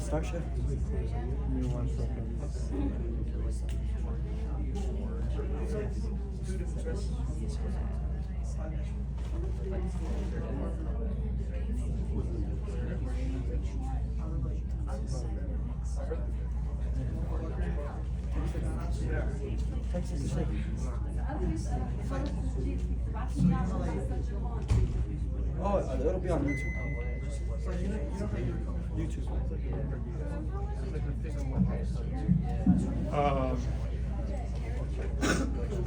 Start, Chef. Give me 1 second. Texas the Chef. Oh, it'll be on YouTube. YouTube.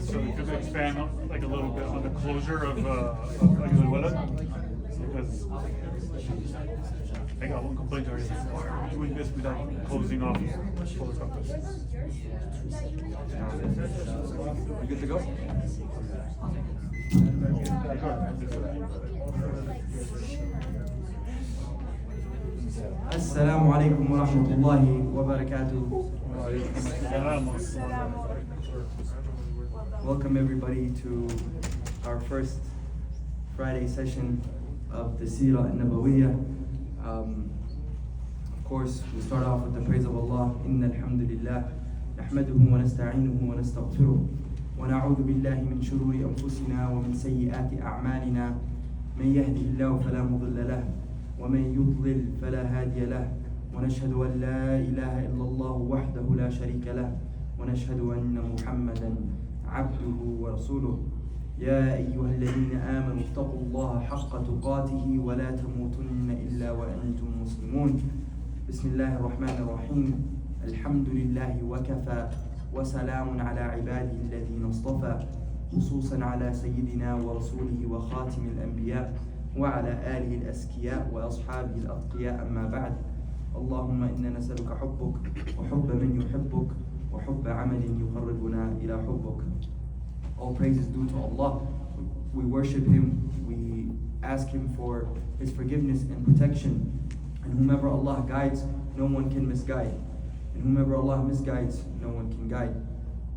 So you could expand like a little bit on the closure of Muhammedﷺ, because I got one complaint already. Why are we doing this without closing off post office? You good to go? Assalamu alaikum wa rahmatullahi wa barakatuh. Welcome everybody to our first Friday session of the Seerah an-Nabawiyyah. Of course, we start off with the praise of Allah. Inna alhamdulillah, nahmaduhu wa nasta'inuhu wa nastaghfiruh. Wa na'udhu billahi min shururi anfusina wa min sayyiati a'malina. Man yahdihillahu fala mudilla lahu. ومن يضلل فلا هادي له ونشهد أن لا إله إلا الله وحده لا شريك له ونشهد أن محمدا عبده ورسوله يا أيها الذين آمنوا اتقوا الله حق تقاته ولا تموتن إلا وأنتم مسلمون بسم الله الرحمن الرحيم الحمد لله وكفى وسلام على عباده الذين اصطفى خصوصا على سيدنا ورسوله وخاتم الأنبياء وعلى آله الأزكياء وأصحابه الأتقياء أما بعد اللهم إنا نسألك حبك وحب من يحبك وحب عمل يقربنا إلى حبك. All praise is due to Allah. We worship Him, we ask Him for His forgiveness and protection, and whomever Allah guides, no one can misguide, and whomever Allah misguides, no one can guide.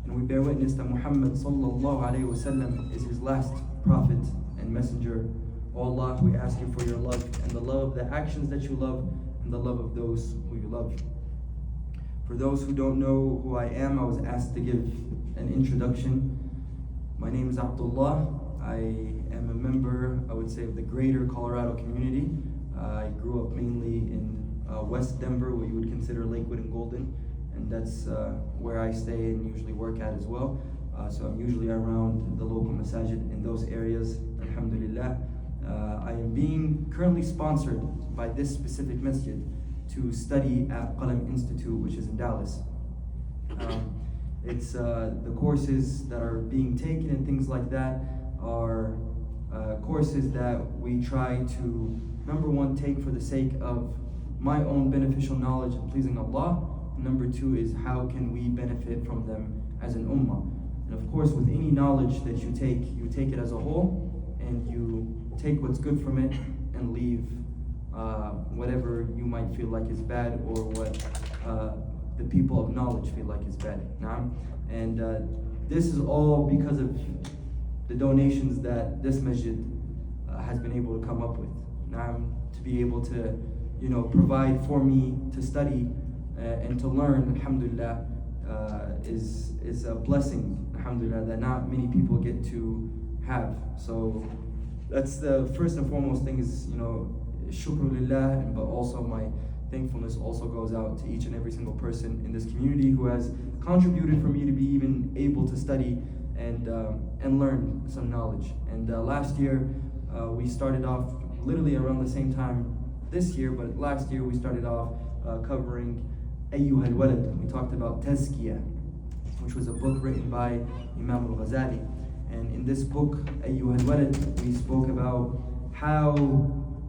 And we bear witness that Muhammad ﷺ is His last prophet and messenger. O Allah, we ask you for your love and the love of the actions that you love and the love of those who you love. For those who don't know who I am, I was asked to give an introduction. My name is Abdullah. I am a member, I would say, of the greater Colorado community. I grew up mainly in West Denver, what you would consider Lakewood and Golden, and that's where I stay and usually work at as well. So I'm usually around the local masajid in those areas, alhamdulillah. I am being currently sponsored by this specific masjid to study at Qalam Institute, which is in Dallas. It's the courses that are being taken and things like that are courses that we try to, number one, take for the sake of my own beneficial knowledge and pleasing Allah. Number two is how can we benefit from them as an ummah. And of course, with any knowledge that you take it as a whole, and you take what's good from it and leave whatever you might feel like is bad or what the people of knowledge feel like is bad. And this is all because of the donations that this masjid has been able to come up with. To be able to, provide for me to study and to learn, alhamdulillah, is a blessing, alhamdulillah, that not many people get to have. So that's the first and foremost thing is, shukru lillah, but also my thankfulness also goes out to each and every single person in this community who has contributed for me to be even able to study and learn some knowledge. And last year we started off literally around the same time this year, but last year we started off covering Ayyuha al-Walad. We talked about Tazkiyah, which was a book written by Imam al-Ghazali. And in this book, Ayyuha al-Walad, we spoke about how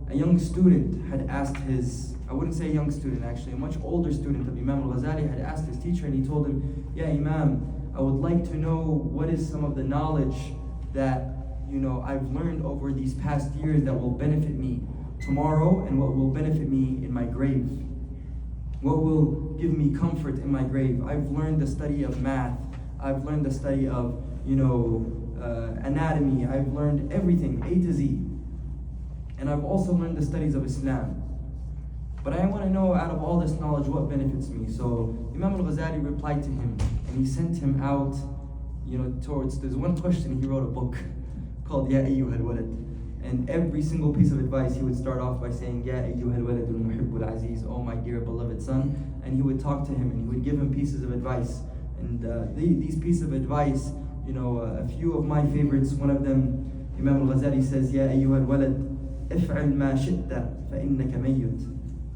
a young student had asked I wouldn't say a young student actually, a much older student of Imam al-Ghazali had asked his teacher, and he told him, "Ya Imam, I would like to know what is some of the knowledge that I've learned over these past years that will benefit me tomorrow and what will benefit me in my grave. What will give me comfort in my grave? I've learned the study of math. I've learned the study of anatomy. I've learned everything, A to Z. And I've also learned the studies of Islam. But I want to know, out of all this knowledge, what benefits me. So Imam al-Ghazali replied to him, and he sent him out, towards, there's one question, he wrote a book called Ya Ayyuhal Walad. And every single piece of advice, he would start off by saying, Ya ayyuhal waladul muhibbul aziz, oh my dear beloved son. And he would talk to him and he would give him pieces of advice. And these pieces of advice, a few of my favorites, one of them, Imam al-Ghazali says, Ya ayyuhal walad, if'al ma shi'ta fa innaka mayyut.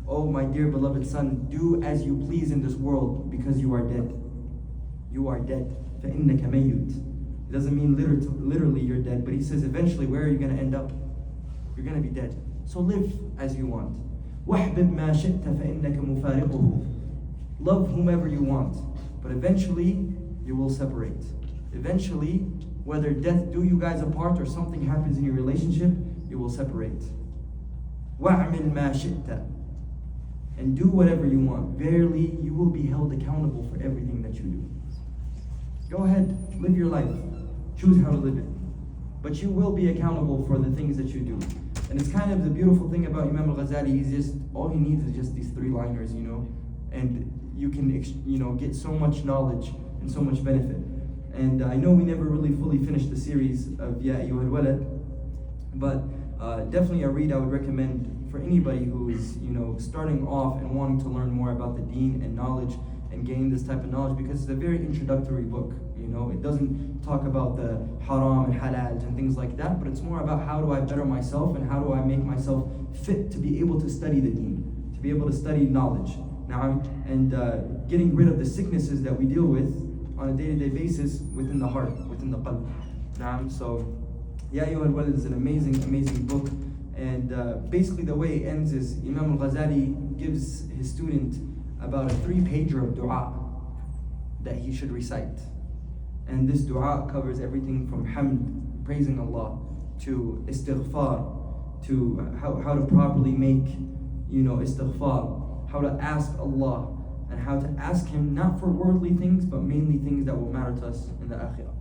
Oh my dear beloved son, do as you please in this world because you are dead. You are dead. fa innaka mayyut. It doesn't mean literally you're dead, but he says eventually where are you going to end up? You're going to be dead. So live as you want. وَاحْبِبْ مَا شِئْتَ فَإِنَّكَ مُفَارِقُهُ. Love whomever you want, but eventually you will separate. Eventually, whether death do you guys apart or something happens in your relationship, you will separate. وَاعْمِلْ مَا شِئْتَ. And do whatever you want. Verily, you will be held accountable for everything that you do. Go ahead, live your life. Choose how to live it. But you will be accountable for the things that you do. And it's kind of the beautiful thing about Imam al-Ghazali, all he needs is just these 3-liners, and you can, get so much knowledge and so much benefit. And I know we never really fully finished the series of Ya Ayyuhal Walad, but definitely a read I would recommend for anybody who is, starting off and wanting to learn more about the deen and knowledge and gain this type of knowledge, because it's a very introductory book. It doesn't talk about the haram and halal and things like that, but it's more about how do I better myself and how do I make myself fit to be able to study the deen, to be able to study knowledge. And getting rid of the sicknesses that we deal with on a day-to-day basis within the heart, within the qalb. So Ya Ayyuhal Walad is an amazing, amazing book. And basically the way it ends is Imam al-Ghazali gives his student about a 3-pager of dua that he should recite. And this dua covers everything from hamd, praising Allah, to istighfar, to how to properly make, istighfar, how to ask Allah, and how to ask Him not for worldly things, but mainly things that will matter to us in the akhirah.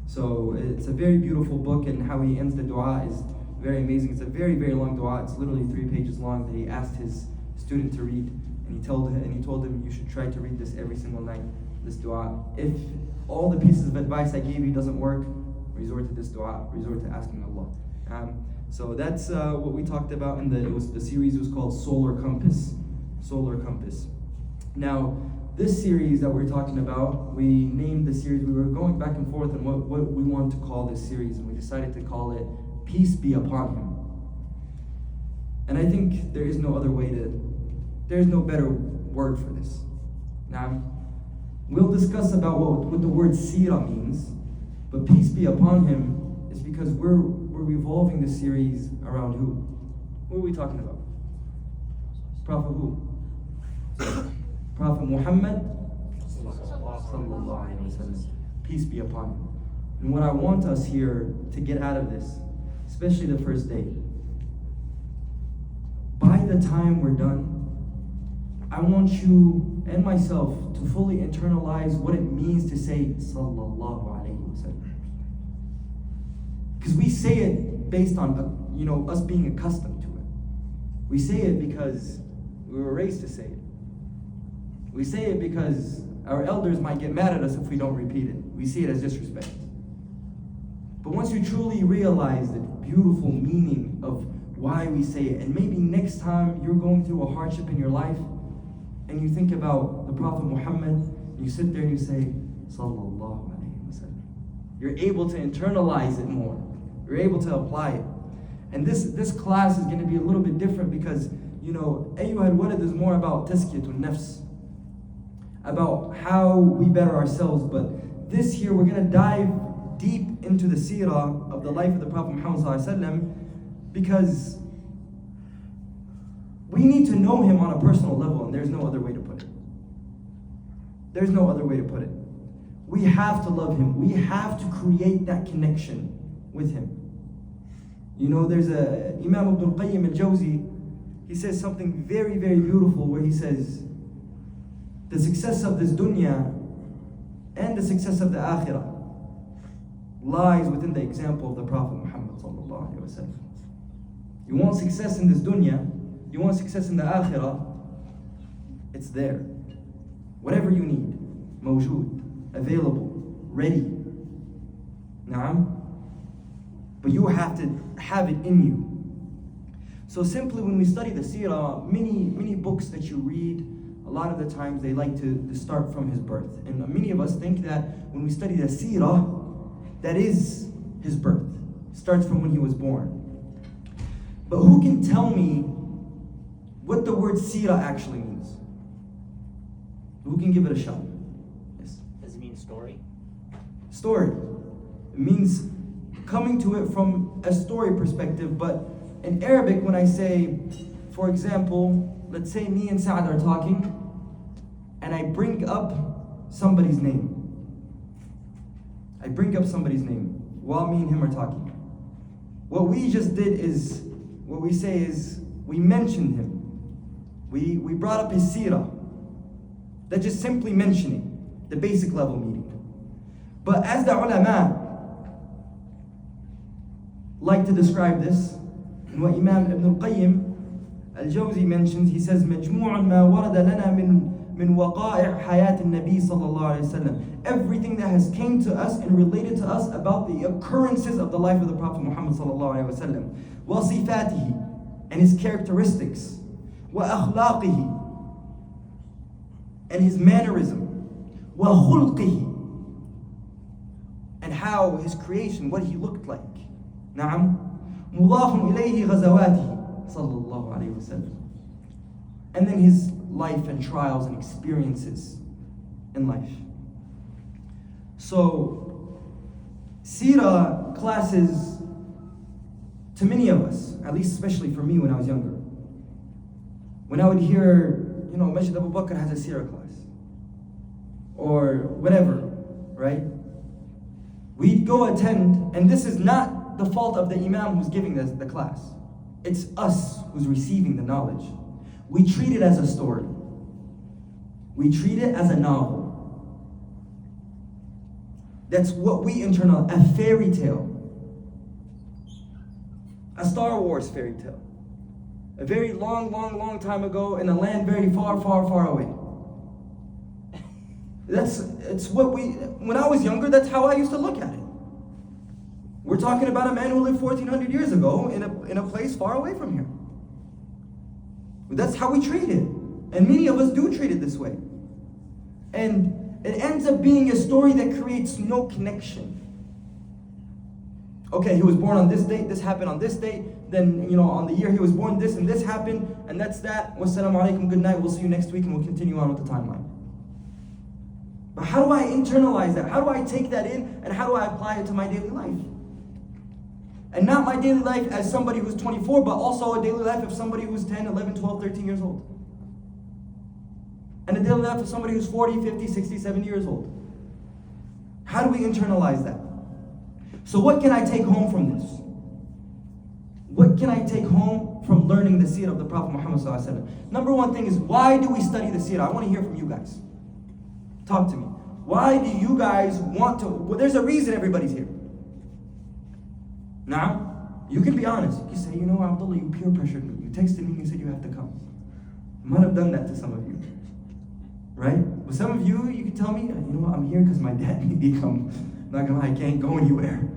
So it's a very beautiful book, and how he ends the dua is very amazing. It's a very, very long dua. It's literally 3 pages long that he asked his student to read. And he told him, you should try to read this every single night, this dua. If all the pieces of advice I gave you doesn't work, resort to this dua, resort to asking Allah. So that's what we talked about in the series was called Solar Compass. Solar Compass. Now, this series that we're talking about, we named the series, we were going back and forth on what we want to call this series, and we decided to call it Peace Be Upon Him. And I think there's no better word for this. Now, we'll discuss about what the word seerah means, but peace be upon him is because we're revolving the series around who? Who are we talking about? Prophet who? Prophet Muhammad ﷺ. Peace be upon him. And what I want us here to get out of this, especially the first day, by the time we're done, I want you and myself to fully internalize what it means to say Sallallahu Alaihi Wasallam. Because we say it based on us being accustomed to it. We say it because we were raised to say it. We say it because our elders might get mad at us if we don't repeat it. We see it as disrespect. But once you truly realize the beautiful meaning of why we say it, and maybe next time you're going through a hardship in your life, and you think about the Prophet Muhammad, and you sit there and you say, Sallallahu Alaihi Wasallam. You're able to internalize it more. You're able to apply it. And this class is going to be a little bit different because, Ayyuhal Walad is more about tazkiyatun nafs, about how we better ourselves. But this here, we're going to dive deep into the seerah of the life of the Prophet Muhammad ﷺ, because we need to know him on a personal level, and there's no other way to put it. There's no other way to put it. We have to love him. We have to create that connection with him. There's a Imam Ibn Qayyim al-Jawzi, he says something very, very beautiful where he says, the success of this dunya and the success of the akhirah lies within the example of the Prophet Muhammad ﷺ. You want success in this dunya, You want success in the akhirah? It's there. Whatever you need, mawjood, available, ready. Naam. But you have to have it in you. So simply when we study the seerah, many books that you read, a lot of the times they like to start from his birth. And many of us think that when we study the seerah, that is his birth. It starts from when he was born. But who can tell me what the word seerah actually means? Who can give it a shot? Yes. Does it mean story? Story. It means coming to it from a story perspective, but in Arabic, when I say, for example, let's say me and Saad are talking, and I bring up somebody's name. I bring up somebody's name while me and him are talking. What we just did is, what we say is, we mentioned him. We brought up his seerah. That's just simply mentioning, the basic level meaning. But as the ulama like to describe this, and what Imam Ibn al-Qayyim al-Jawzi mentions, he says, مجموع ما ورد لنا من وقائع حياة النبي صلى الله عليه وسلم. Everything that has came to us and related to us about the occurrences of the life of the Prophet Muhammad صلى الله عليه وسلم. وصفاته, and his characteristics. وأخلاقه, and his mannerism. وخلقه, and how his creation, what he looked like. نعم. مضاف إليه غزواته صلى الله عليه وسلم. And then his life and trials and experiences in life. So, seerah classes, to many of us, at least especially for me when I was younger, when I would hear, Masjid Abu Bakr has a seerah class, or whatever, right? We'd go attend, and this is not the fault of the imam who's giving the class. It's us who's receiving the knowledge. We treat it as a story. We treat it as a novel. That's what we internalize, a fairy tale. A Star Wars fairy tale. A very long time ago in a land very far away. It's what when I was younger, that's how I used to look at it. We're talking about a man who lived 1400 years ago in a place far away from here. That's how we treat it. And many of us do treat it this way. And it ends up being a story that creates no connection. Okay, he was born on this date, this happened on this date, then, on the year he was born, this and this happened, and that's that. Wassalamu alaikum, good night, we'll see you next week, and we'll continue on with the timeline. But how do I internalize that? How do I take that in, and how do I apply it to my daily life? And not my daily life as somebody who's 24, but also a daily life of somebody who's 10, 11, 12, 13 years old. And a daily life of somebody who's 40, 50, 60, 70 years old. How do we internalize that? So what can I take home from this? What can I take home from learning the seerah of the Prophet Muhammad? Number one thing is, why do we study the seerah? I want to hear from you guys. Talk to me. Why do you guys want to? Well, there's a reason everybody's here. Now, you can be honest. You can say, Abdullah, you peer pressured me. You texted me and you said you have to come. I might have done that to some of you. Right? But some of you can tell me, I'm here because my dad made me come. I'm not gonna lie, I can't go anywhere.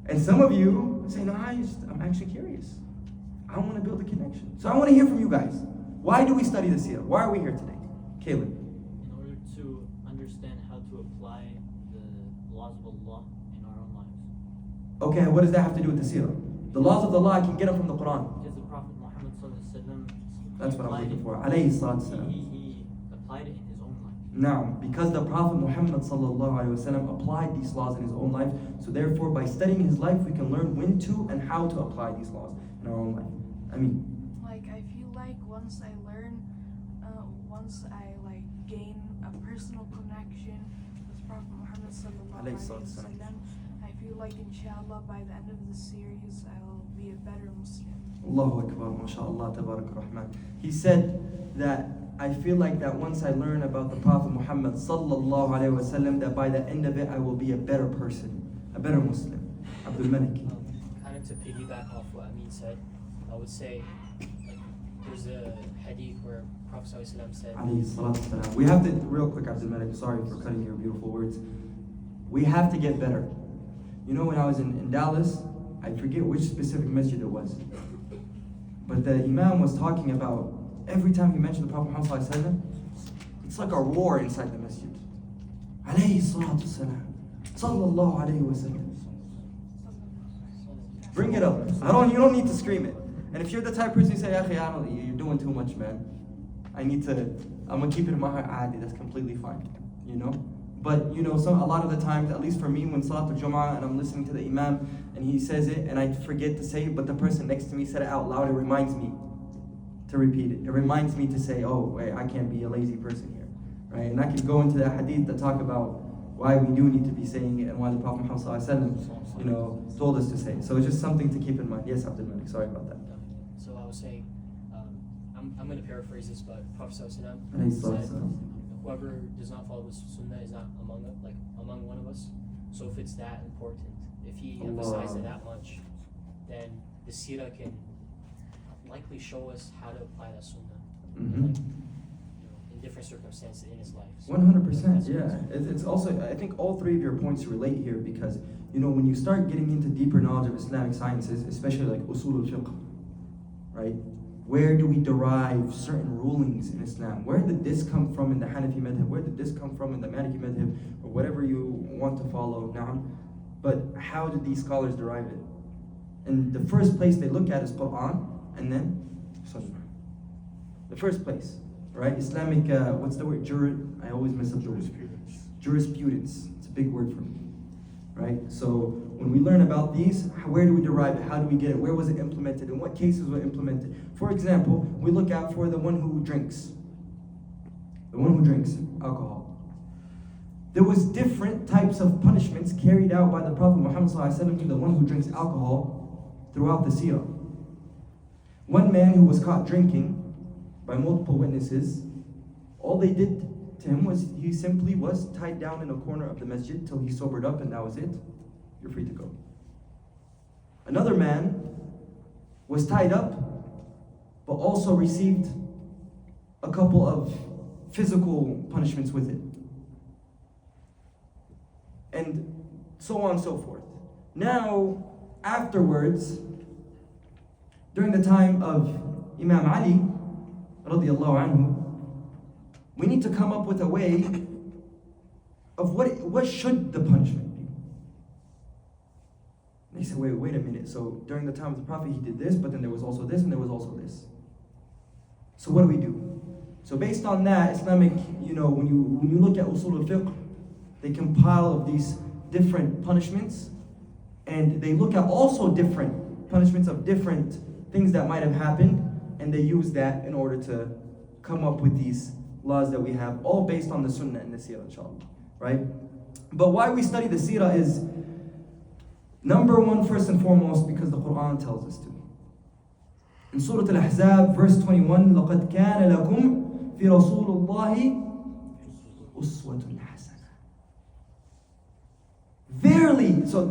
And some of you say, no, I'm actually curious. I want to build a connection. So I want to hear from you guys. Why do we study the seerah? Why are we here today? Caleb. In order to understand how to apply the laws of Allah in our own lives. Okay, what does that have to do with the seerah? The laws of Allah, I can get them from the Quran. Because the Prophet Muhammad, that's what I'm looking for. Alayhi salatu salam. He applied it in his own life. Now, because the Prophet Muhammad applied these laws in his own life, so therefore by studying his life, we can learn when to and how to apply these laws in our own life. I feel like once I learn, once I gain a personal connection with Prophet Muhammad ﷺ, I feel like inshallah by the end of the series I will be a better Muslim. Allahu Akbar, mashallah, tabarak rahman. He said that I feel like that once I learn about the Prophet Muhammad ﷺ, that by the end of it I will be a better person, a better Muslim. Abdul Malik. Kind of to piggyback off what Amin said, I would say there's a hadith where Prophet ﷺ said, Alayhi salatu wasalam. We have to, real quick, Abdul Malik, sorry for cutting your beautiful words. We have to get better. You know, when I was in Dallas, I forget which specific masjid it was, but the Imam was talking about every time he mentioned the Prophet Muhammad ﷺ, it's like a roar inside the masjid. Alayhi salatu wasalam. Sallallahu alayhi wa sallam. Bring it up. You don't need to scream it. And if you're the type of person who say, you're doing too much, man. I'm gonna keep it in my heart. That's completely fine. You know? But you know, a lot of the times, at least for me, when Salatul Jum'ah and I'm listening to the Imam and he says it and I forget to say it, but the person next to me said it out loud, it reminds me to repeat it. It reminds me to say, oh, wait, I can't be a lazy person here. Right? And I can go into the hadith that talk about why we do need to be saying it and why the Prophet Muhammad ﷺ, you know, told us to say it. So it's just something to keep in mind. Yes, Abdul Malik, sorry about that. So I was saying, I'm going to paraphrase this, but Prophet ﷺ Said, whoever does not follow the Sunnah is not among one of us. So if it's that important, if he emphasized it that much, then the seerah can likely show us how to apply that Sunnah. In different circumstances in his life. So 100%, yeah. It's also, I think all three of your points relate here because, you know, when you start getting into deeper knowledge of Islamic sciences, especially like usul al-fiqh, right? Where do we derive certain rulings in Islam? Where did this come from in the Hanafi madhab? Where did this come from in the Maliki madhab? Or whatever you want to follow, na'am. But how did these scholars derive it? And the first place they look at is Quran and then Sunnah. The first place. Right? Islamic, what's the word? I always mess up the word. Jurisprudence. It's a big word for me. Right? So when we learn about these, where do we derive it? How do we get it? Where was it implemented? In what cases were it implemented? For example, we look out for the one who drinks. The one who drinks alcohol. There was different types of punishments carried out by the Prophet Muhammad ﷺ to the one who drinks alcohol throughout the seerah. One man who was caught drinking by multiple witnesses, all they did to him was he simply was tied down in a corner of the masjid till he sobered up, and that was it. You're free to go. Another man was tied up, but also received a couple of physical punishments with it. And so on and so forth. Now, afterwards, during the time of Imam Ali, radiallahu anhu, we need to come up with a way of what should the punishment be. And they said, wait a minute. So during the time of the Prophet, he did this, but then there was also this, and there was also this. So what do we do? So based on that, Islamic, you know, when you look at usul al-fiqh, they compile of these different punishments, and they look at also different punishments of different things that might have happened, and they use that in order to come up with these laws that we have, all based on the Sunnah and the Seerah, inshallah, right? But why we study the Seerah is, number one, first and foremost, because the Quran tells us to. In Surah Al-Ahzab, verse 21, لَقَدْ كَانَ لَكُمْ فِي رَسُولُ اللَّهِ أُسْوَةٌ حَسَنَةٌ. Verily, so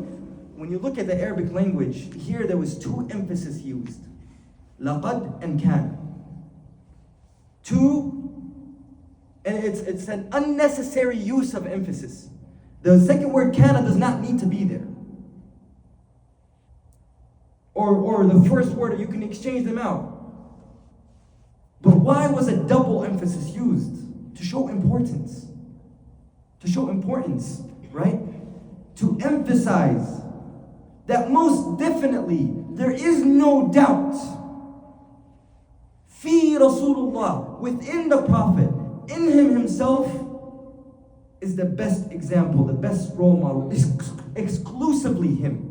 when you look at the Arabic language, here there was two emphases used. لَقَدْ and كَانَ. Two, and it's an unnecessary use of emphasis. The second word kana does not need to be there. Or the first word, you can exchange them out. But why was a double emphasis used? To show importance. To show importance, right? To emphasize that most definitely there is no doubt fi Rasulullah, within the Prophet, in him himself, is the best example, the best role model, exclusively him.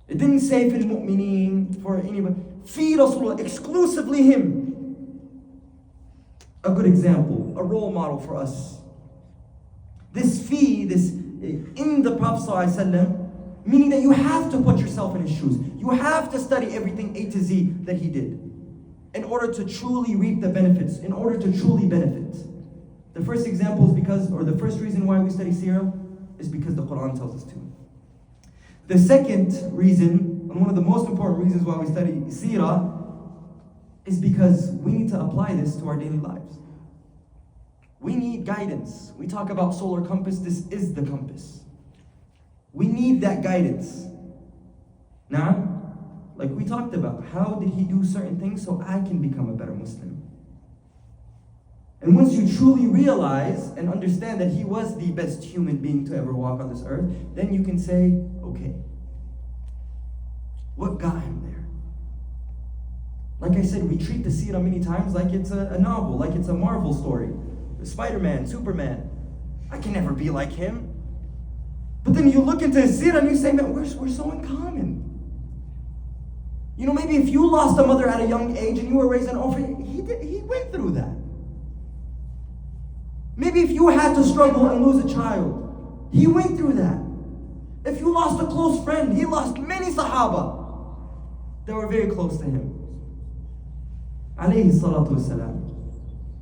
It didn't say fil mu'mineen, for anybody. Fi Rasulullah, exclusively him. A good example, a role model for us. This in the Prophet ﷺ, meaning that you have to put yourself in his shoes. You have to study everything A to Z that he did in order to truly reap the benefits, in order to truly benefit. The first example is the first reason why we study seerah is because the Quran tells us to. The second reason and one of the most important reasons why we study seerah is because we need to apply this to our daily lives. We need guidance. We talk about solar compass, this is the compass. We need that guidance. Now, like we talked about, how did he do certain things so I can become a better Muslim? And once you truly realize and understand that he was the best human being to ever walk on this earth, then you can say, okay, what got him there? Like I said, we treat the seerah many times like it's a novel, like it's a Marvel story. Spider-Man, Superman. I can never be like him. But then you look into his seerah and you say, man, we're so in common. You know, maybe if you lost a mother at a young age and you were raised an orphan, he went through that. Maybe if you had to struggle and lose a child, he went through that. If you lost a close friend, he lost many Sahaba that were very close to him. Alayhi salatu wasalam.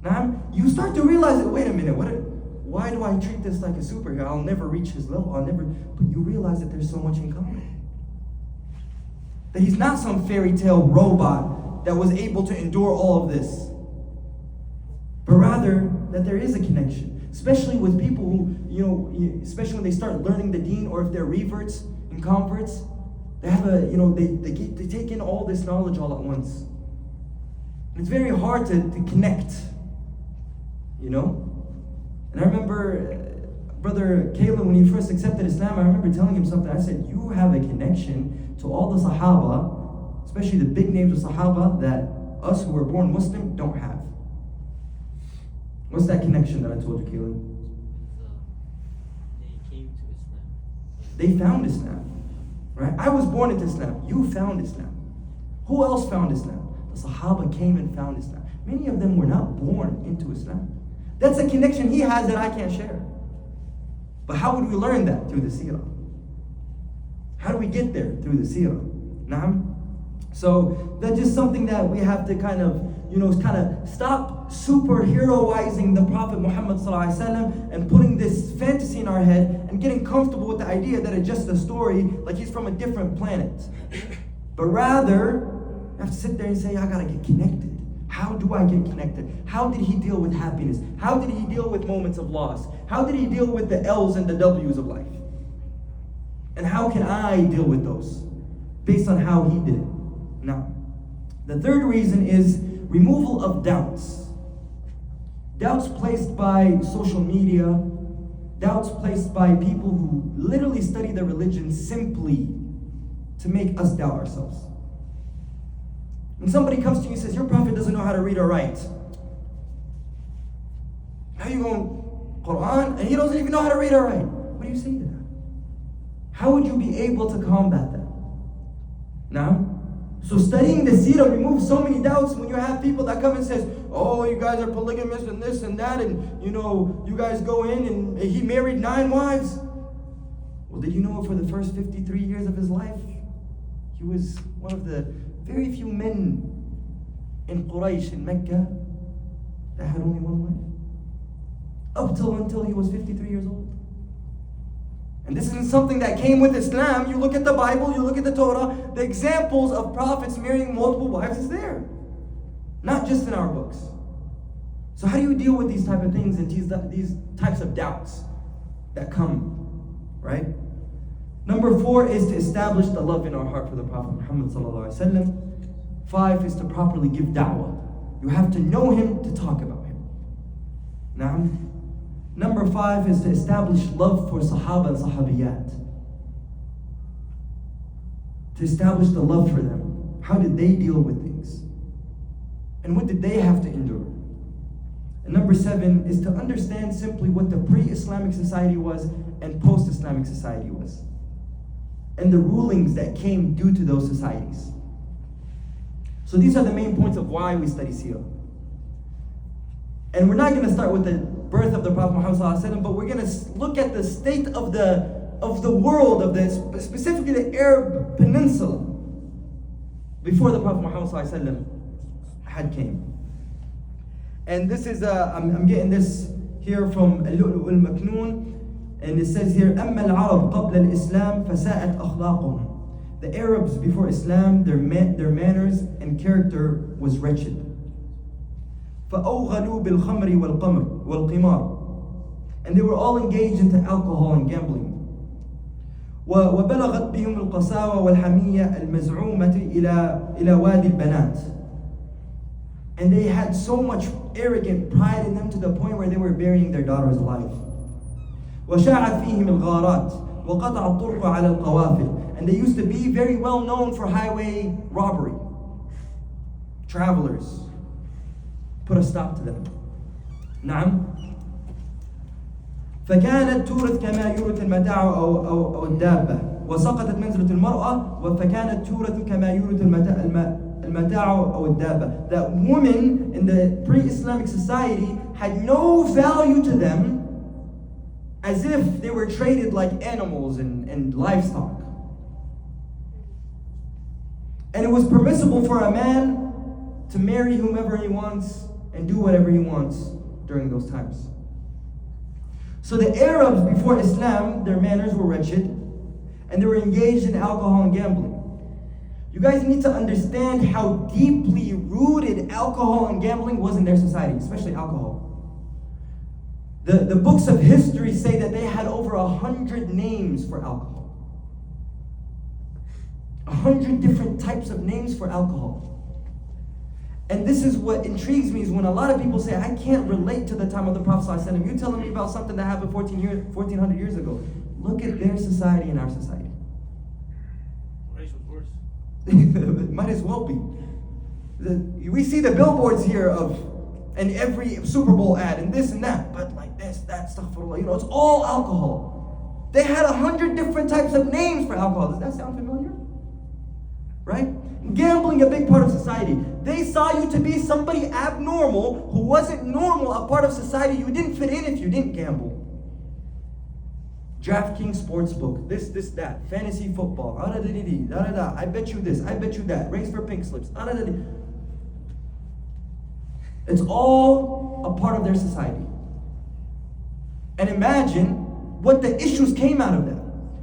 Now, you start to realize that, wait a minute, why do I treat this like a superhero? I'll never reach his level, but you realize that there's so much in common. That he's not some fairy tale robot that was able to endure all of this. But rather, that there is a connection. Especially with people who, especially when they start learning the deen, or if they're reverts and converts, they have they take in all this knowledge all at once. And it's very hard to connect, And I remember Brother Caleb, when he first accepted Islam, I remember telling him something. I said, you have a connection to all the Sahaba, especially the big names of Sahaba, that us who were born Muslim don't have. What's that connection that I told you, Caleb? They came to Islam. They found Islam, right? I was born into Islam. You found Islam. Who else found Islam? The Sahaba came and found Islam. Many of them were not born into Islam. That's a connection he has that I can't share. But how would we learn that? Through the seerah. How do we get there? Through the seerah. Naam? So that's just something that we have to kind of stop superheroizing the Prophet Muhammad and putting this fantasy in our head and getting comfortable with the idea that it's just a story, like he's from a different planet. But rather, you have to sit there and say, I gotta get connected. How do I get connected? How did he deal with happiness? How did he deal with moments of loss? How did he deal with the L's and the W's of life? And how can I deal with those based on how he did it? Now, the third reason is removal of doubts. Doubts placed by social media, doubts placed by people who literally study the religion simply to make us doubt ourselves. When somebody comes to you and says, your prophet doesn't know how to read or write. How you going, Quran, and he doesn't even know how to read or write. What do you say to that? How would you be able to combat that? Now, so studying the seerah removes so many doubts when you have people that come and says, oh, you guys are polygamous and this and that, and you guys go in and he married 9 wives. Well, did you know for the first 53 years of his life, he was one of the very few men in Quraysh, in Mecca, that had only 1 wife. Until he was 53 years old. And this isn't something that came with Islam. You look at the Bible, you look at the Torah, the examples of prophets marrying multiple wives is there. Not just in our books. So how do you deal with these type of things and these types of doubts that come, right? Number 4 is to establish the love in our heart for the Prophet Muhammad ﷺ. 5 is to properly give da'wah. You have to know him to talk about him. Now, number 5 is to establish love for Sahaba and Sahabiyat. To establish the love for them. How did they deal with things? And what did they have to endure? And number 7 is to understand simply what the pre-Islamic society was and post-Islamic society was. And the rulings that came due to those societies. So these are the main points of why we study seerah. And we're not going to start with the birth of the Prophet Muhammad ﷺ, but we're going to look at the state of the world, specifically the Arab Peninsula, before the Prophet Muhammad ﷺ had came. And this is, I'm getting this here from Al-Lu'lu' al-Maknoon, and it says here, أما العرب قبل الإسلام فساءت أخلاقهم The Arabs before Islam, their manners and character was wretched. فَأَوْغَلُوا بِالْخَمْرِ وَالْقِمَارِ. And they were all engaged into alcohol and gambling. وبلغت بهم القساوة والحمية المزعومة إلى وادي البنات. And they had so much arrogant pride in them to the point where they were burying their daughters alive. وشاعت فيهم الغارات وقطع الطرق على القوافل. And they used to be very well known for highway robbery. Travelers put a stop to them. نعم. فكانت تورث كما يورث المتاع أو الدابة وسقطت منزلة المرأة فكانت تورث كما يورث المتاع أو الدابة. That women in the pre-Islamic society had no value to them, as if they were traded like animals and livestock. And it was permissible for a man to marry whomever he wants and do whatever he wants during those times. So the Arabs before Islam, their manners were wretched, and they were engaged in alcohol and gambling. You guys need to understand how deeply rooted alcohol and gambling was in their society, especially alcohol. The books of history say that they had over 100 names for alcohol. 100 different types of names for alcohol. And this is what intrigues me, is when a lot of people say, I can't relate to the time of the Prophet ﷺ. You're telling me about something that happened 1400 years ago. Look at their society and our society. Race was worse. It might as well be. We see the billboards here of, and every Super Bowl ad and this and that, but like this, that, astaghfirullah, it's all alcohol. They had 100 different types of names for alcohol. Does that sound familiar? Right? Gambling, a big part of society. They saw you to be somebody abnormal who wasn't normal, a part of society. You didn't fit in if you didn't gamble. DraftKings Sportsbook, this, that, fantasy football, I bet you this, I bet you that, race for pink slips, It's all a part of their society. And imagine what the issues came out of that.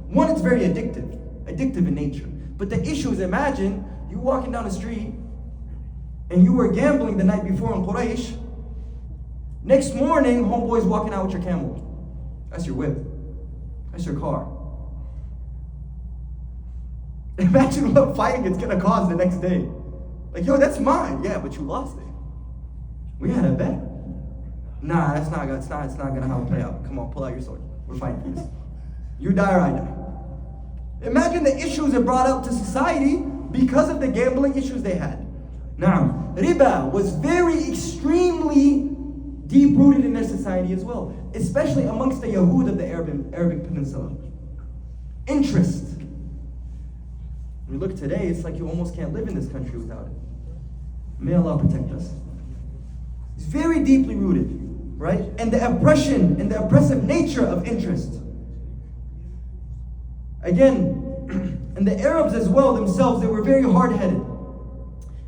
One, it's very addictive in nature. But the issue is, imagine you walking down the street and you were gambling the night before in Quraysh. Next morning, homeboy's walking out with your camel. That's your whip. That's your car. Imagine what fighting it's gonna cause the next day. Like, yo, that's mine. Yeah, but you lost it. We had a bet. Nah, it's not gonna how it play out. Come on, pull out your sword. We're fighting for this. You die or I die. Imagine the issues it brought up to society because of the gambling issues they had. Now, riba was very extremely deep-rooted in their society as well, especially amongst the Yahud of the Arabic Peninsula. Interest. When you look today, it's like you almost can't live in this country without it. May Allah protect us. It's very deeply rooted, right? And the oppression and the oppressive nature of interest. Again, and the Arabs as well themselves, they were very hard-headed.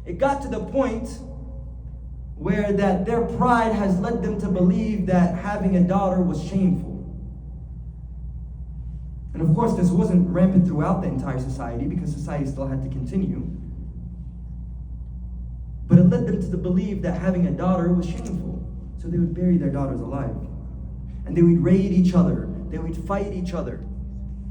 It got to the point where that their pride has led them to believe that having a daughter was shameful. And of course, this wasn't rampant throughout the entire society, because society still had to continue. But it led them to believe that having a daughter was shameful. So they would bury their daughters alive. And they would raid each other. They would fight each other.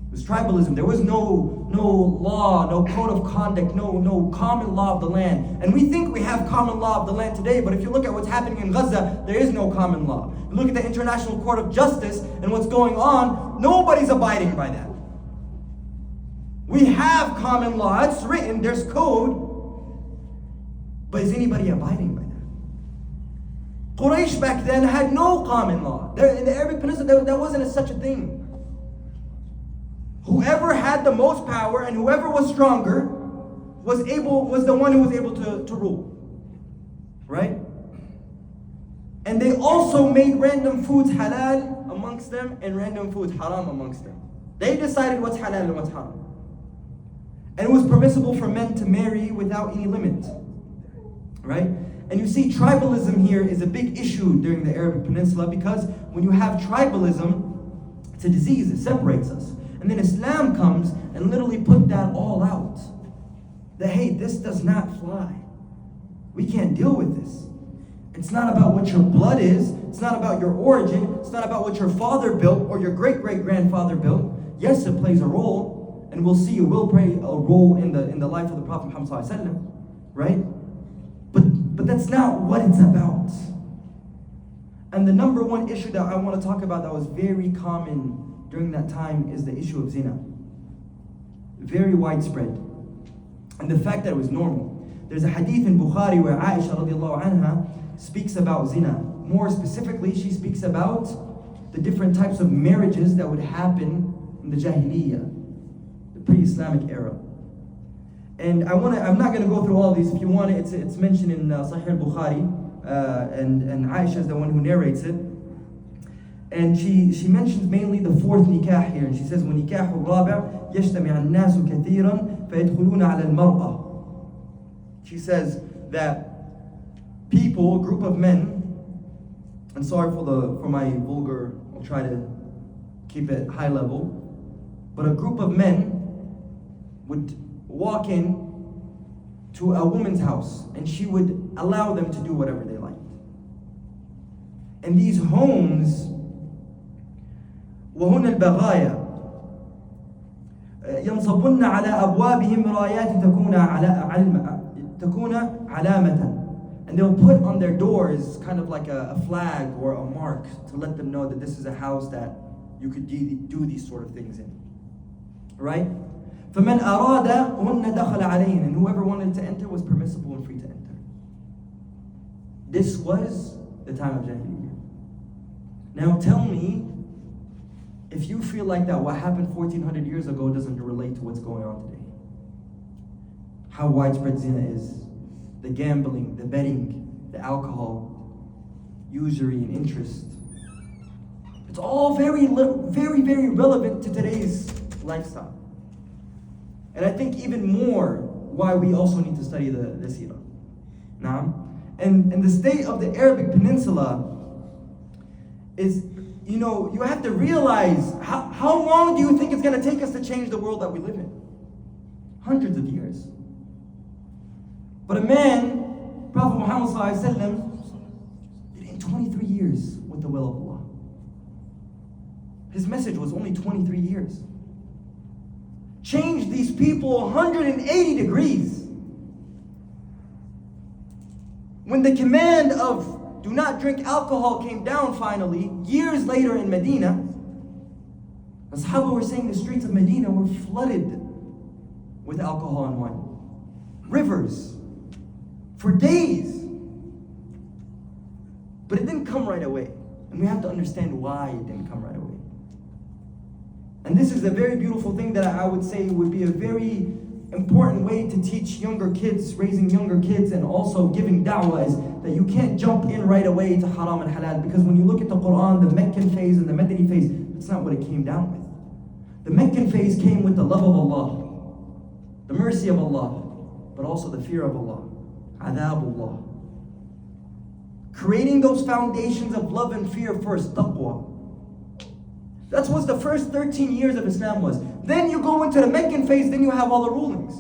It was tribalism. There was no law, no code of conduct, no common law of the land. And we think we have common law of the land today, but if you look at what's happening in Gaza, there is no common law. You look at the International Court of Justice and what's going on, nobody's abiding by that. We have common law, it's written, there's code, but is anybody abiding by that? Quraysh back then had no common law. In the Arabic Peninsula, there wasn't such a thing. Whoever had the most power and whoever was stronger was the one who was able to rule. Right? And they also made random foods halal amongst them and random foods haram amongst them. They decided what's halal and what's haram. And it was permissible for men to marry without any limit. Right? And you see, tribalism here is a big issue during the Arabic Peninsula, because when you have tribalism, it's a disease, it separates us. And then Islam comes and literally put that all out. that, hey, this does not fly. We can't deal with this. It's not about what your blood is. It's not about your origin. It's not about what your father built or your great-great-grandfather built. Yes, it plays a role, and we'll see it will play a role in the life of the Prophet Muhammad, right? But that's not what it's about. And the number one issue that I want to talk about that was very common during that time is the issue of zina. Very widespread. And the fact that it was normal. There's a hadith in Bukhari where Aisha radiallahu anha speaks about zina. More specifically, she speaks about the different types of marriages that would happen in the Jahiliyyah, the pre-Islamic era. And I'm not going to go through all of these. If you want it, it's mentioned in Sahih al-Bukhari, and Aisha is the one who narrates it. And she mentions mainly the fourth nikah here, and she says, وَنِكَاحُ الرَّابِعِ يَجْتَمِعَ النَّاسُ كَثِيرًا فَيَدْخُلُونَ عَلَى الْمَرْأَةِ. She says that people, a group of men, and sorry for my vulgar, I'll try to keep it high level, but a group of men would walk in to a woman's house, and she would allow them to do whatever they liked. And these homes, وهن البغايا ينصبن على أبوابهم رايات تكون علامة. And they'll put on their doors kind of like a flag or a mark to let them know that this is a house that you could do these sort of things in. Right? فَمَنْ أَرَادَهُنَّ دَخَلَ عَلَيْهِنَّ. And whoever wanted to enter was permissible and free to enter. This was the time of Jahiliyyah. Now tell me, if you feel like that what happened 1400 years ago doesn't relate to what's going on today. How widespread zina is. The gambling, the betting, the alcohol, usury and interest. It's all very, very relevant to today's lifestyle. And I think even more why we also need to study the seerah. And the state of the Arabic Peninsula is, you have to realize how long do you think it's going to take us to change the world that we live in? Hundreds of years. But a man, Prophet Muhammad did it in 23 years with the will of Allah. His message was only 23 years. Changed these people 180 degrees. When the command of do not drink alcohol came down finally, years later in Medina, the Sahaba were saying the streets of Medina were flooded with alcohol and wine. Rivers. For days. But it didn't come right away. And we have to understand why it didn't come right away. And this is a very beautiful thing that I would say would be a very important way to teach younger kids, raising younger kids, and also giving da'wah, is that you can't jump in right away to haram and halal. Because when you look at the Quran, the Meccan phase and the Madani phase, that's not what it came down with. The Meccan phase came with the love of Allah, the mercy of Allah, but also the fear of Allah. Adabullah. Creating those foundations of love and fear first, taqwa. That's what the first 13 years of Islam was. Then you go into the Meccan phase, then you have all the rulings.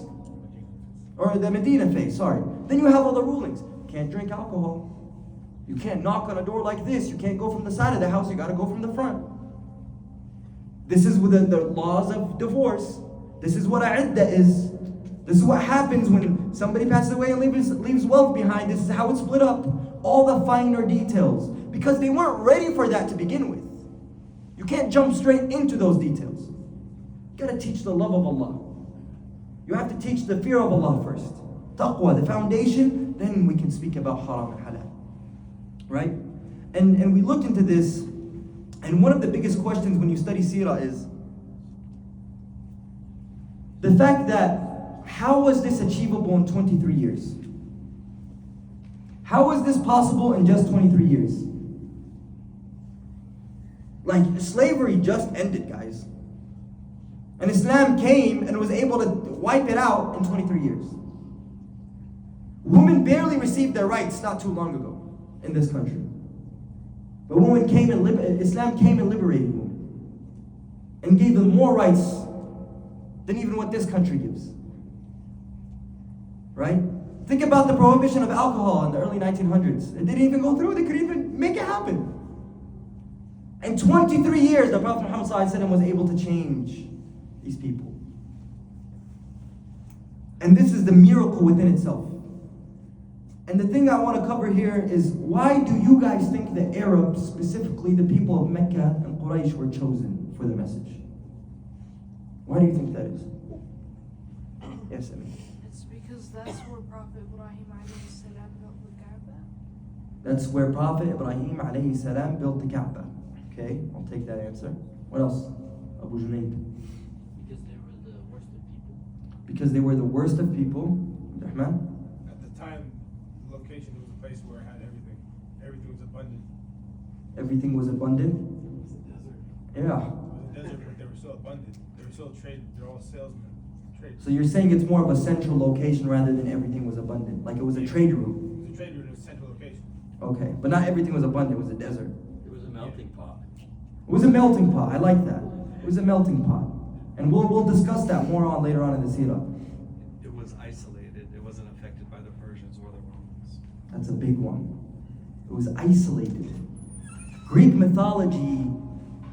Or the Medina phase, sorry. Then you have all the rulings. You can't drink alcohol. You can't knock on a door like this. You can't go from the side of the house, you gotta go from the front. This is with the laws of divorce. This is what a iddah is. This is what happens when somebody passes away and leaves wealth behind. This is how it's split up. All the finer details. Because they weren't ready for that to begin with. You can't jump straight into those details. You gotta teach the love of Allah. You have to teach the fear of Allah first. Taqwa, the foundation, then we can speak about haram and halal. Right? And we looked into this, and one of the biggest questions when you study seerah is the fact that how was this achievable in 23 years? How was this possible in just 23 years? Like, slavery just ended, guys. And Islam came and was able to wipe it out in 23 years. Women barely received their rights not too long ago in this country. But Islam came and liberated women and gave them more rights than even what this country gives. right? Think about the prohibition of alcohol in the early 1900s. It didn't even go through. They couldn't even make it happen. In 23 years, the Prophet Muhammad was able to change these people. And this is the miracle within itself. And the thing I want to cover here is, why do you guys think the Arabs, specifically the people of Mecca and Quraysh, were chosen for the message? Why do you think that is? Yes, Amin. It's because that's where Prophet Ibrahim alayhi salam built the Kaaba. That's where Prophet Ibrahim alayhi salam built the Kaaba. Okay, I'll take that answer. What else? Abu Junayd. Because they were the worst of people. Because they were the worst of people. Rahman? At the time, the location was a place where it had everything. Everything was abundant. Everything was abundant? It was a desert. Yeah. It was a desert, but they were so abundant. They were so traded. They're all salesmen. Trade. So you're saying it's more of a central location rather than everything was abundant. Like it was a trade route. It was a trade route. It was a central location. Okay, but not everything was abundant. It was a desert. It was a melting pot. It was a melting pot. I like that. It was a melting pot. And we'll discuss that more on later on in the seerah. It was isolated. It wasn't affected by the Persians or the Romans. That's a big one. It was isolated. Greek mythology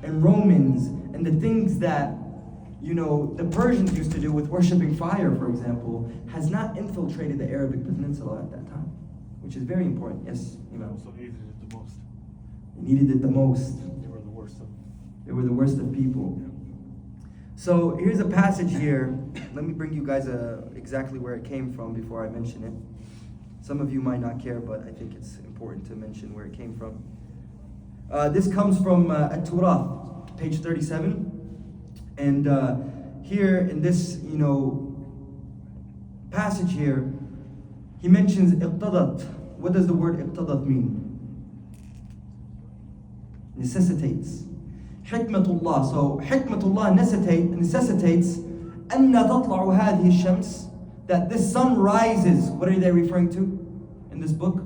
and Romans and the things that, you know, the Persians used to do with worshiping fire, for example, has not infiltrated the Arabic peninsula at that time, which is very important. Yes, Imam. So they needed it the most. They needed it the most. They were the worst of. They were the worst of people. So here's a passage here. Let me bring you guys exactly where it came from before I mention it. Some of you might not care, but I think it's important to mention where it came from. This comes from At-Turath, page 37. And here in this, you know, passage here, he mentions iqtadat. What does the word iqtadat mean? Necessitates. Hikmatullah. So hikmatullah necessitates أن تطلع هذه الشمس, that this sun rises. What are they referring to in this book?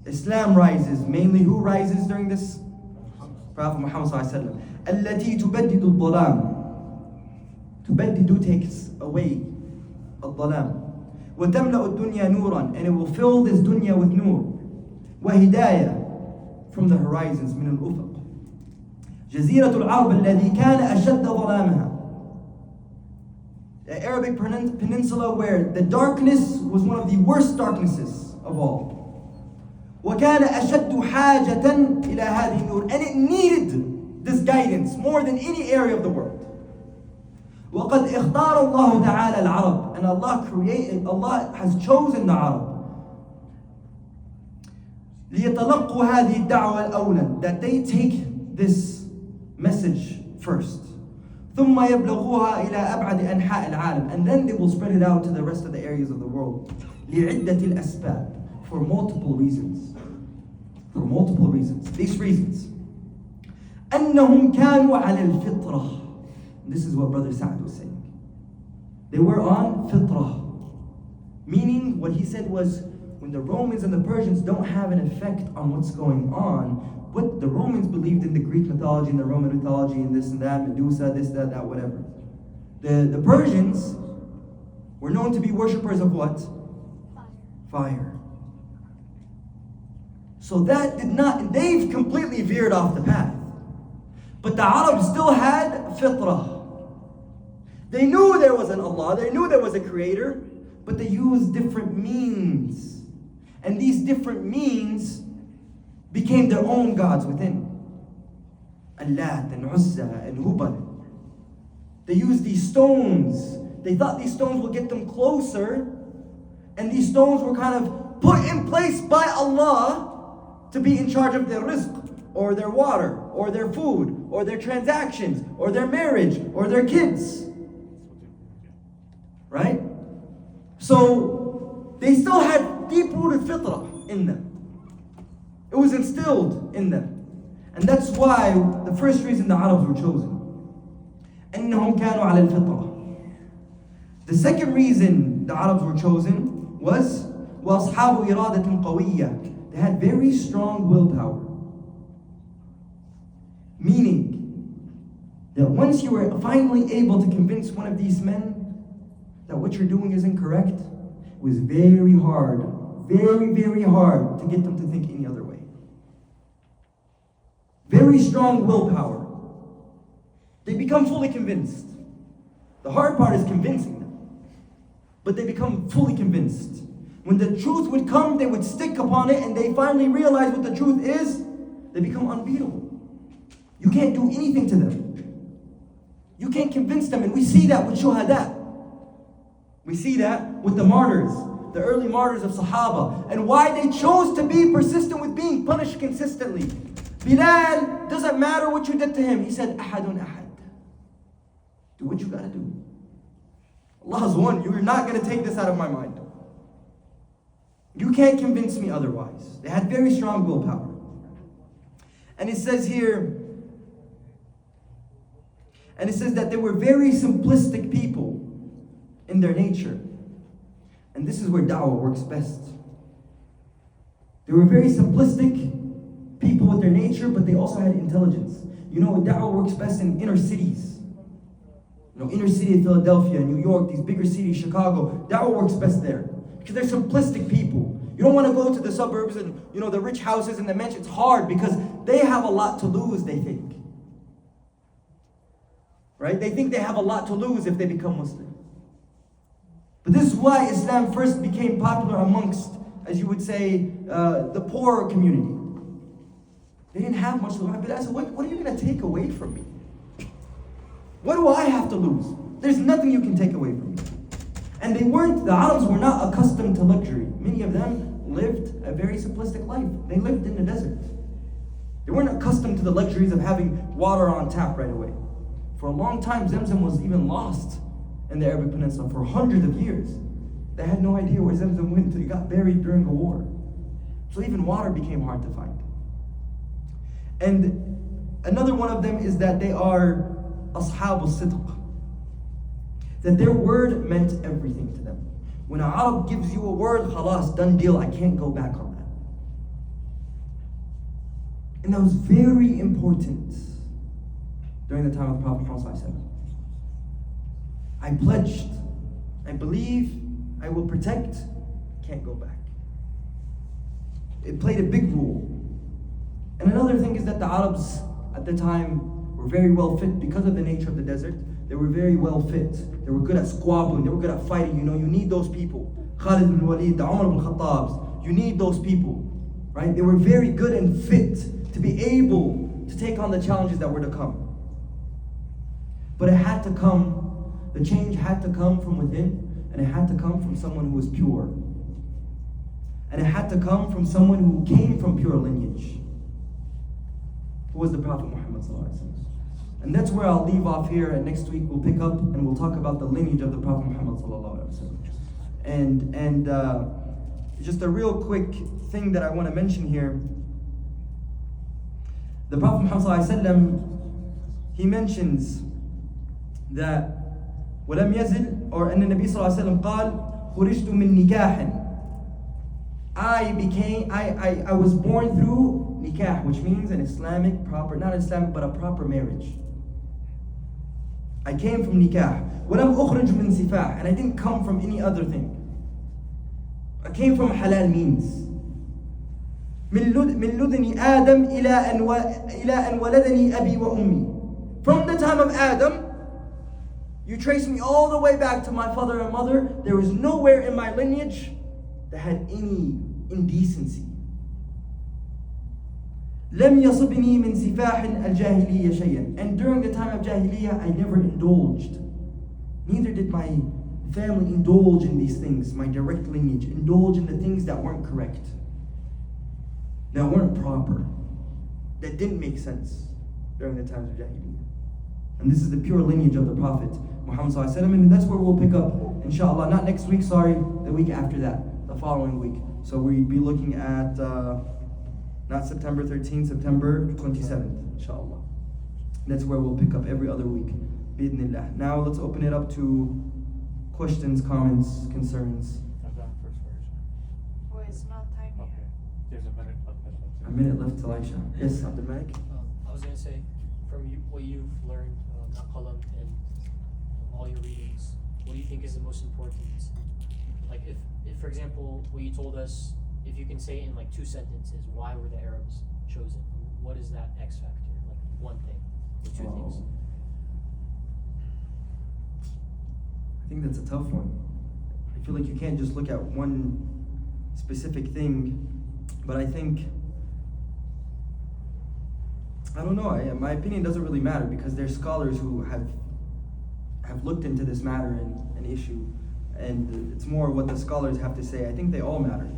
Islam rises. Mainly who rises during this? Prophet Muhammad ﷺ. التي تبدد الظلام. تبدد takes away الظلام. وتملأ الدنيا نورا, and it will fill this dunya with nur. وهداية, from the horizons, من الأفق. جزيرة العرب الذي كان أشد ظلامها. The Arabic peninsula where the darkness was one of the worst darknesses of all. وكان أشد حاجة إلى هذه النور, and it needed this guidance more than any area of the world. وقد اختار الله تعالى العرب, and Allah has chosen the Arab. ليتلقوا هذه الدعوة الأولى, that they take this message first. ثم يبلغوها إلى أبعد أنحاء العالم, and then they will spread it out to the rest of the areas of the world. لعدة الأسباب, for multiple reasons. For multiple reasons. These reasons. أنهم كانوا على الفطرة. This is what Brother Sa'ad was saying. They were on fitrah. Meaning, what he said was, when the Romans and the Persians don't have an effect on what's going on, what the Romans believed in the Greek mythology and the Roman mythology and this and that, Medusa, this, that, whatever. The Persians were known to be worshippers of what? Fire. So that did not, they've completely veered off the path. But the Arabs still had fitrah. They knew there was an Allah, they knew there was a creator, but they used different means. And these different means became their own gods within. Allat and Uzza and Hubal. They used these stones. They thought these stones would get them closer, and these stones were kind of put in place by Allah to be in charge of their rizq, or their water, or their food, or their transactions, or their marriage, or their kids. Right? So they still had deep-rooted fitrah in them. It was instilled in them. And that's why the first reason the Arabs were chosen. أنهم كانوا على الفطرة. The second reason the Arabs were chosen was وأصحاب إرادة قوية. They had very strong willpower. Meaning that once you were finally able to convince one of these men that what you're doing is incorrect, it was very hard, very, very hard to get them to think any other way. Very strong willpower. They become fully convinced. The hard part is convincing them. But they become fully convinced. When the truth would come, they would stick upon it, and they finally realize what the truth is. They become unbeatable. You can't do anything to them. You can't convince them, and we see that with shuhada. We see that with the martyrs, the early martyrs of Sahaba, and why they chose to be persistent with being punished consistently. Bilal, doesn't matter what you did to him. He said, Ahadun ahad. Do what you gotta do. Allah is one. You're not gonna take this out of my mind. You can't convince me otherwise. They had very strong willpower. And it says here, and it says that they were very simplistic people in their nature. And this is where da'wah works best. They were very simplistic people with their nature, but they also had intelligence. You know, da'wah works best in inner cities. You know, inner city of Philadelphia, New York, these bigger cities, Chicago. Da'wah works best there. Because they're simplistic people. You don't want to go to the suburbs and, you know, the rich houses and the mansions. It's hard because they have a lot to lose, they think. Right? They think they have a lot to lose if they become Muslim. But this is why Islam first became popular amongst, as you would say, the poor community. They didn't have much to lose. But I said, what are you going to take away from me? What do I have to lose? There's nothing you can take away from me. And the Arabs were not accustomed to luxury. Many of them lived a very simplistic life. They lived in the desert. They weren't accustomed to the luxuries of having water on tap right away. For a long time, Zamzam was even lost in the Arabic Peninsula for hundreds of years. They had no idea where Zamzam went until it got buried during a war. So even water became hard to find. And another one of them is that they are Ashab al-Sidq. That their word meant everything to them. When an Arab gives you a word, khalas, done deal, I can't go back on that. And that was very important during the time of Prophet Muhammad. I pledged, I believe, I will protect, can't go back. It played a big role. And another thing is that the Arabs at the time were very well fit because of the nature of the desert. They were very well fit. They were good at squabbling. They were good at fighting. You know, you need those people. Khalid ibn Walid, the Umar ibn Khattabs. You need those people, right? They were very good and fit to be able to take on the challenges that were to come. But it had to come, the change had to come from within, and it had to come from someone who was pure. And it had to come from someone who came from pure lineage, who was the Prophet Muhammad. And that's where I'll leave off here, and next week we'll pick up and we'll talk about the lineage of the Prophet Muhammad. And just a real quick thing that I want to mention here. The Prophet Muhammad, he mentions that وَلَمْ يَزِلْ, or أن النبي صلى الله عليه وسلم قال خُرِجْتُ مِن نِكَاحٍ. I was born through nikah, which means an Islamic proper, not Islamic, but a proper marriage. I came from nikah. وَلَمْ أُخْرِجْ مِن سِفَاحٍ, and I didn't come from any other thing. I came from halal means. مِن لُدْنِ آدَمْ إِلَى أَنْ وَلَدَنِي أَبِي وَأُمِّي. From the time of Adam, you trace me all the way back to my father and mother. There was nowhere in my lineage that had any indecency. لم يصبني من سفاح الجاهلية شيئا. And during the time of Jahiliyyah, I never indulged. Neither did my family indulge in these things, my direct lineage, indulge in the things that weren't correct, that weren't proper, that didn't make sense during the times of Jahiliyyah. And this is the pure lineage of the Prophet Muhammad ﷺ, and that's where we'll pick up, inshallah, not next week, sorry, the week after that, the following week. So we'll be looking at not September 13th, September 27th, inshallah. That's where we'll pick up every other week, bi'idhnillah. Now let's open it up to questions, comments, concerns. I've got first version. Well, it's not time yet. Okay. There's a minute left. A minute left till Aisha. Yes, Abdul Malik? I was going to say, from what you've learned, Naqalam, and all your readings, what do you think is the most important? Like if for example, what you told us, if you can say in like 2 sentences, why were the Arabs chosen? What is that X factor? Like one thing, or two things. I think that's a tough one. I feel like you can't just look at one specific thing, but I think, I don't know, my opinion doesn't really matter because there's scholars who have looked into this matter and issue, and it's more what the scholars have to say. I think they all matter.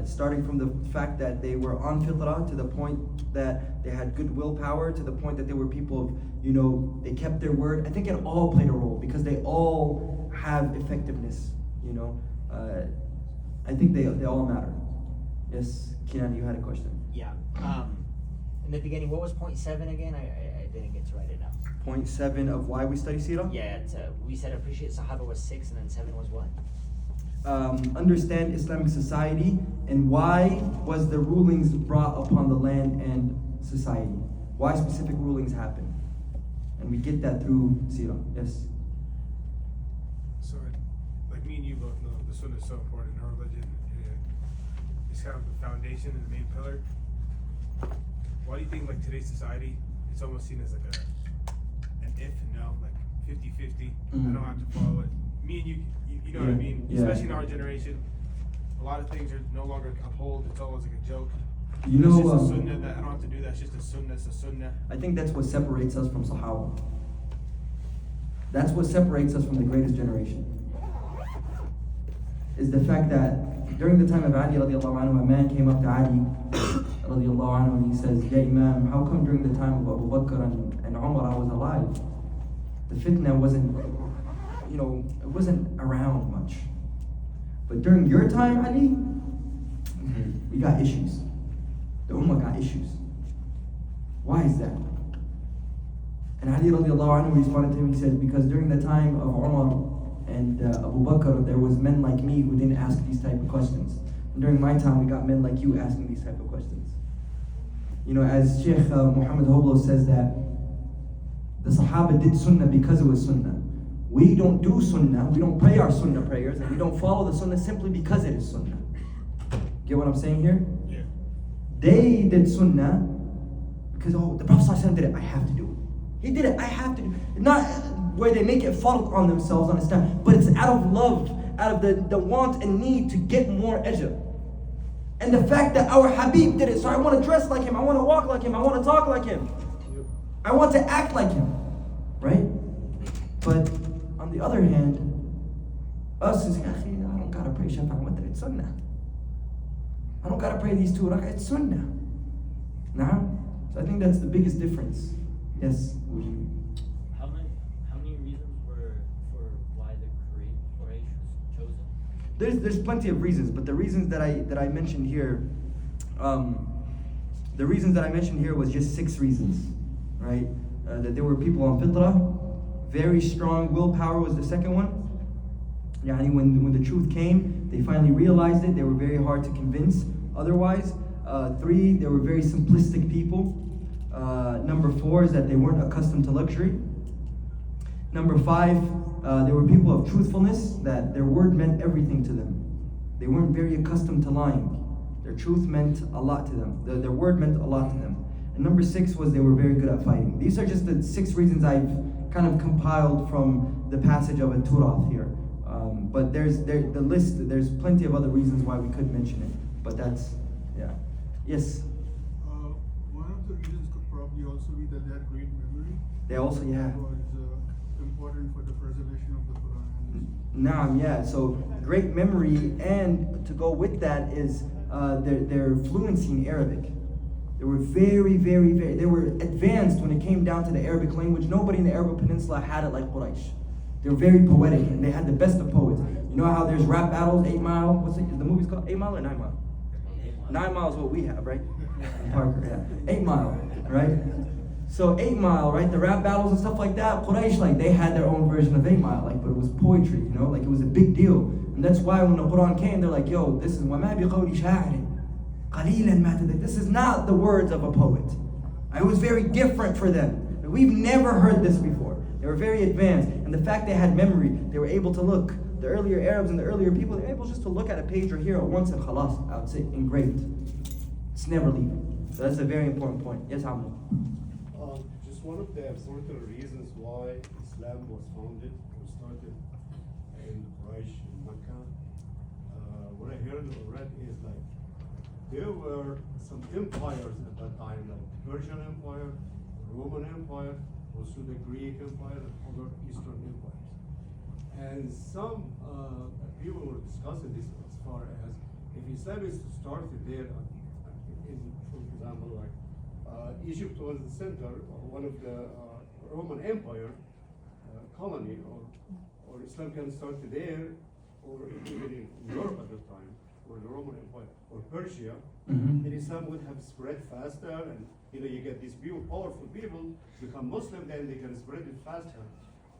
Starting from the fact that they were on fitrah, to the point that they had good willpower, to the point that they were people of, you know, they kept their word. I think it all played a role because they all have effectiveness, you know. I think they all matter. Yes, Kinan, you had a question. Yeah. In the beginning, what was point 7 again? I didn't get to write it down. Point 7 of why we study Seerah? Yeah, we said appreciate Sahaba was 6, and then 7 was what? Understand Islamic society and why was the rulings brought upon the land and society. Why specific rulings happen. And we get that through Seerah. Yes? So, like me and you both know, the Sunnah is so important in our religion. It's kind of the foundation and the main pillar. Why do you think, like, today's society, it's almost seen as like an if and no, like 50-50. I don't have to follow it. Me and you know what I mean? Yeah. Especially in our generation, a lot of things are no longer upheld. It's always like a joke. You It's know, just a sunnah that I don't have to do that. It's just a sunnah. It's a sunnah. I think that's what separates us from Sahaba. That's what separates us from the greatest generation. Is the fact that during the time of Ali radiallahu anhu, a man came up to Ali radiallahu anhu and he says, "Ya Imam, how come during the time of Abu Bakr and Umar I was alive? The fitna wasn't, you know, it wasn't around much. But during your time, Ali, we got issues. The Ummah got issues. Why is that?" And Ali radiallahu anhu responded to him, he said, because during the time of Umar and Abu Bakr, there was men like me who didn't ask these type of questions. And during my time, we got men like you asking these type of questions. You know, as Sheikh Muhammedﷺ says that the Sahaba did sunnah because it was sunnah. We don't do sunnah, we don't pray our sunnah prayers, and we don't follow the sunnah simply because it is sunnah. Get what I'm saying here? Yeah. They did sunnah because, oh, the Prophet ﷺ did it, I have to do it. He did it, I have to do it. Not where they make it fault on themselves, understand, but it's out of love, out of the want and need to get more ajr. And the fact that our Habib did it, so I want to dress like him, I want to walk like him, I want to talk like him, I want to act like him, right? But on the other hand, us is, I don't gotta pray Shafa Witr, it's sunnah. I don't gotta pray these 2 rak'ah, it's sunnah. Nah? So I think that's the biggest difference. Yes? How many reasons were for why the Quraysh was chosen? There's plenty of reasons, but the reasons that I mentioned here, the reasons that I mentioned here was just 6 reasons, right? That there were people on fitrah, very strong willpower was the second one. Yani when the truth came, they finally realized it. They were very hard to convince otherwise. 3, they were very simplistic people. Number 4 is that they weren't accustomed to luxury. Number 5, they were people of truthfulness, that their word meant everything to them. They weren't very accustomed to lying. Their truth meant a lot to them. Their word meant a lot to them. And number 6 was they were very good at fighting. These are just the 6 reasons I've kind of compiled from the passage of a Turath here. But the list, there's plenty of other reasons why we could mention it. But that's, yeah. Yes? One of the reasons could probably also be that they had great memory. They also, yeah. That was important for the preservation of the Quran. Naam, yeah. So great memory, and to go with that is their fluency in Arabic. They were very, they were advanced when it came down to the Arabic language. Nobody in the Arab Peninsula had it like Quraysh. They were very poetic, and they had the best of poets. You know how there's rap battles, 8 Mile, what's it, the movie's called 8 Mile or 9 Mile? 9 Mile is what we have, right? Parker, yeah. 8 Mile, right? So 8 Mile, right? The rap battles and stuff like that, Quraysh, like, they had their own version of 8 Mile, like, but it was poetry, you know? Like, it was a big deal. And that's why when the Quran came, they're like, yo, this is وَمَا بِقَوْلِ شَاعِرٍ قَلِيلًا مَا تَدَكْ. This is not the words of a poet. It was very different for them. We've never heard this before. They were very advanced. And the fact they had memory, they were able to look. The earlier Arabs and the earlier people, they were able just to look at a page or hear it once and khalas, I would say engraved. It's never leaving. So that's a very important point. Yes, Amr. Just one of the important reasons why Islam was founded or started in Quraysh in Mecca, what I heard or read is like there were some empires at that time, like Persian Empire, Roman Empire, also the Greek Empire, and other Eastern empires. And some people were discussing this as far as if Islam is started there, for example, like Egypt was the center of one of the Roman Empire colony, or Islam can start there, or even in Europe at the time, or the Roman Empire, or Persia, then Islam would have spread faster, and you get these people, powerful people become Muslim, then they can spread it faster.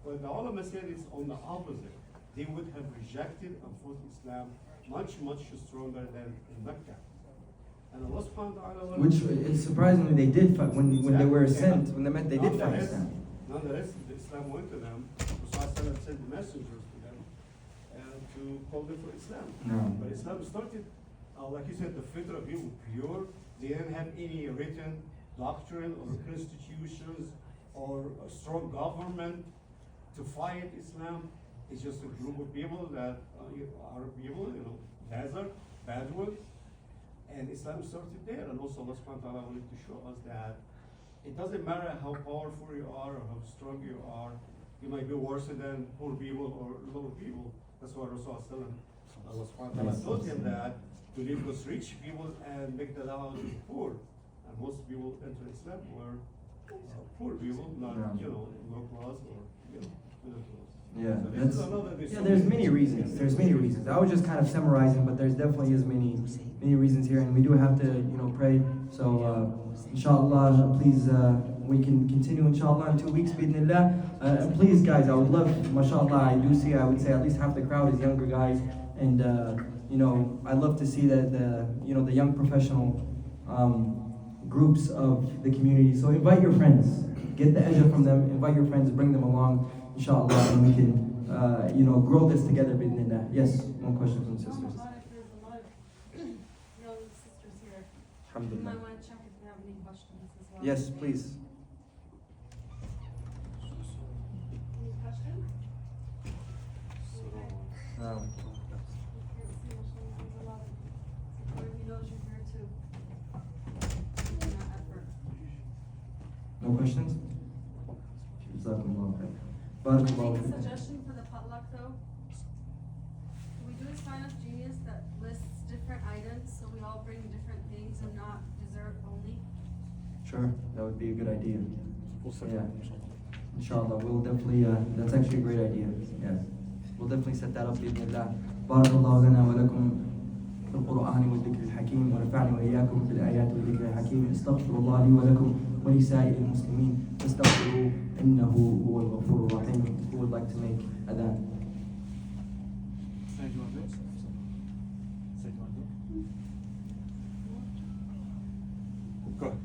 But the ulama said it's on the opposite. They would have rejected and fought Islam much stronger than in Mecca. And Allah subhanahu wa ta'ala, Which, it's surprisingly, they did fight when they were sent, when they did fight Islam. Nonetheless, Islam went to them. Rasulullah sent messengers to them to call them for Islam. No. But Islam started, like you said, the fitra people pure. They didn't have any written doctrine or constitutions or a strong government to fight Islam. It's just a group of people that are people, desert, Bedouin. And Islam started there, and also Allah subhanahu wa ta'ala wanted to show us that it doesn't matter how powerful you are or how strong you are, you might be worse than poor people or lower people. That's why Rasulullah Allah subhanahu wa ta'ala told him that to leave those rich people and make the dawah to the poor. And most people enter Islam were poor people, not low class or middle class. Yeah, So this is another, there's many reasons. There's many reasons. I was just kind of summarizing, but there's definitely is many reasons here, and we do have to, pray. So, inshallah, please, we can continue, inshallah, in 2 weeks, bi'idhnillah. And please, guys, I would love, mashallah, I would say at least half the crowd is younger guys, and I'd love to see that the young professional groups of the community. So invite your friends, get the ajr from them, invite your friends, bring them along, inshallah, and we can, grow this together, bi'idhnillah. Yes, one question from the sisters. There's a lot of young sisters here. You Alhamdulillah. might want to check if you have any questions as well. Yes, please. Any questions? Okay. Um, You can't see much, there's a lot of support. He knows you're here too. In that effort. No questions? Jazakumullah khair. Can I Barakallahu make a fikum. suggestion for the potluck though? Can we do a sign up genius that lists different items so we all bring different things and not dessert only? Sure, that would be a good idea. We'll set Yeah. that up. Inshallah, we'll definitely, that's actually a great idea. Yes. We'll definitely set that up, bi'idhnillah. Barakallahu lana wa lakum في القرآن والذكر الحكيم ونفعني وإياكم بالآيات والذكر الحكيم استغفر الله لي ولكم ولسائر المسلمين فاستغفروه إنه هو الغفور الرحيم. Who would like to make adhan? Go ahead.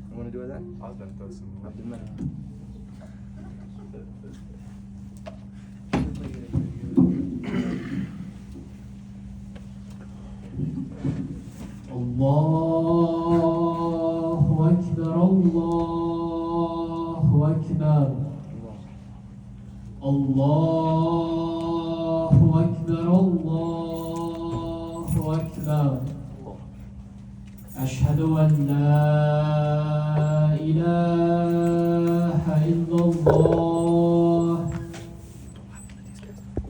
You want to do adhan? Abdul Malik. الله أكبر الله أكبر الله أكبر الله أكبر أشهد أن لا إله إلا الله